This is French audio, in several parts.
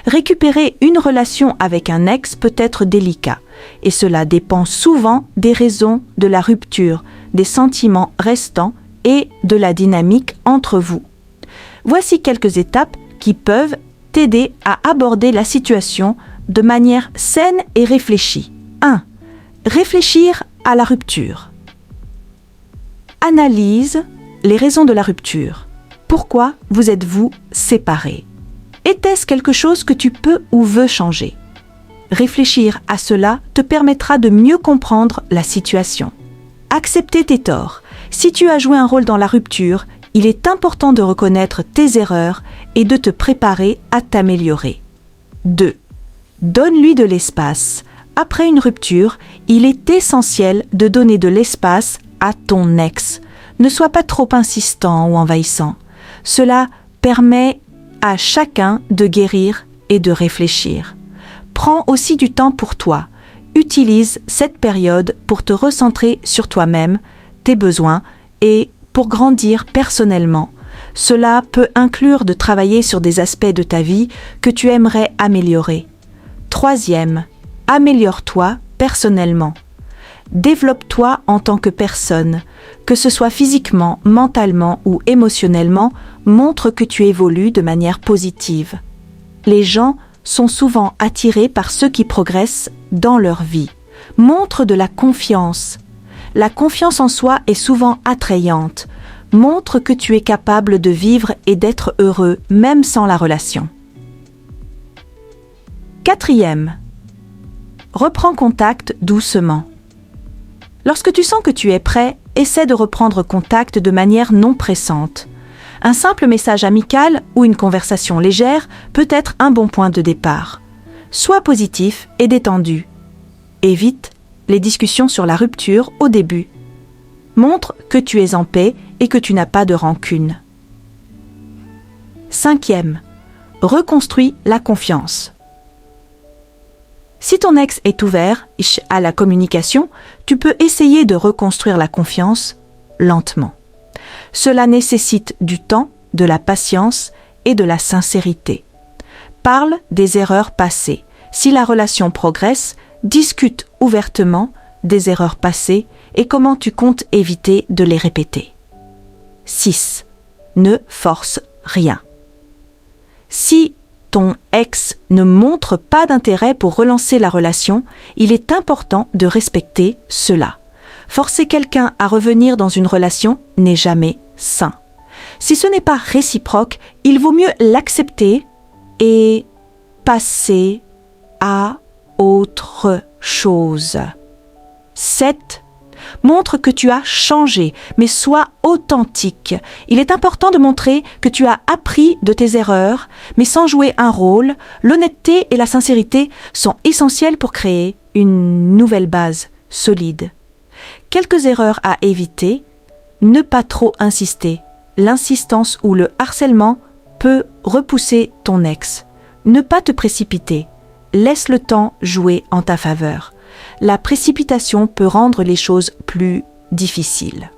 Récupérer une relation avec un ex peut être délicat, et cela dépend souvent des raisons de la rupture, des sentiments restants et de la dynamique entre vous. Voici quelques étapes qui peuvent t'aider à aborder la situation de manière saine et réfléchie. 1. Réfléchir à la rupture. Analyse les raisons de la rupture. Pourquoi vous êtes-vous séparés? Était-ce quelque chose que tu peux ou veux changer? Réfléchir à cela te permettra de mieux comprendre la situation. Accepter tes torts. Si tu as joué un rôle dans la rupture, il est important de reconnaître tes erreurs et de te préparer à t'améliorer. 2. Donne-lui de l'espace. Après une rupture, il est essentiel de donner de l'espace à ton ex. Ne sois pas trop insistant ou envahissant. Cela permet à chacun de guérir et de réfléchir. Prends aussi du temps pour toi. Utilise cette période pour te recentrer sur toi-même, tes besoins et pour grandir personnellement. Cela peut inclure de travailler sur des aspects de ta vie que tu aimerais améliorer. 3e, améliore-toi personnellement. Développe-toi en tant que personne, que ce soit physiquement, mentalement ou émotionnellement, montre que tu évolues de manière positive. Les gens sont souvent attirés par ceux qui progressent dans leur vie. Montre de la confiance. La confiance en soi est souvent attrayante. Montre que tu es capable de vivre et d'être heureux, même sans la relation. 4e, reprends contact doucement. Lorsque tu sens que tu es prêt, essaie de reprendre contact de manière non pressante. Un simple message amical ou une conversation légère peut être un bon point de départ. Sois positif et détendu. Évite les discussions sur la rupture au début. Montre que tu es en paix et que tu n'as pas de rancune. 5e, reconstruis la confiance. Si ton ex est ouvert à la communication, tu peux essayer de reconstruire la confiance lentement. Cela nécessite du temps, de la patience et de la sincérité. Parle des erreurs passées. Si la relation progresse, discute ouvertement des erreurs passées et comment tu comptes éviter de les répéter. 6. Ne force rien. Si ton ex ne montre pas d'intérêt pour relancer la relation, il est important de respecter cela. Forcer quelqu'un à revenir dans une relation n'est jamais sain. Si ce n'est pas réciproque, il vaut mieux l'accepter et passer à autre chose. 7. Montre que tu as changé, mais sois authentique. Il est important de montrer que tu as appris de tes erreurs, mais sans jouer un rôle. L'honnêteté et la sincérité sont essentielles pour créer une nouvelle base solide. Quelques erreurs à éviter. Ne pas trop insister. L'insistance ou le harcèlement peut repousser ton ex. Ne pas te précipiter. Laisse le temps jouer en ta faveur. La précipitation peut rendre les choses plus difficiles.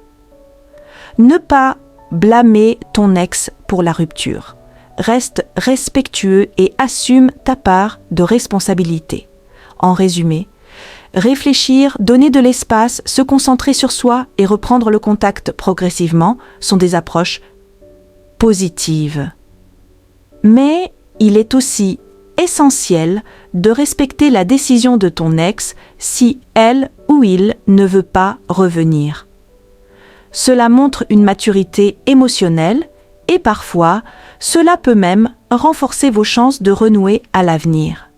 Ne pas blâmer ton ex pour la rupture. Reste respectueux et assume ta part de responsabilité. En résumé, réfléchir, donner de l'espace, se concentrer sur soi et reprendre le contact progressivement sont des approches positives. Mais il est aussi essentiel de respecter la décision de ton ex si elle ou il ne veut pas revenir. Cela montre une maturité émotionnelle et parfois, cela peut même renforcer vos chances de renouer à l'avenir.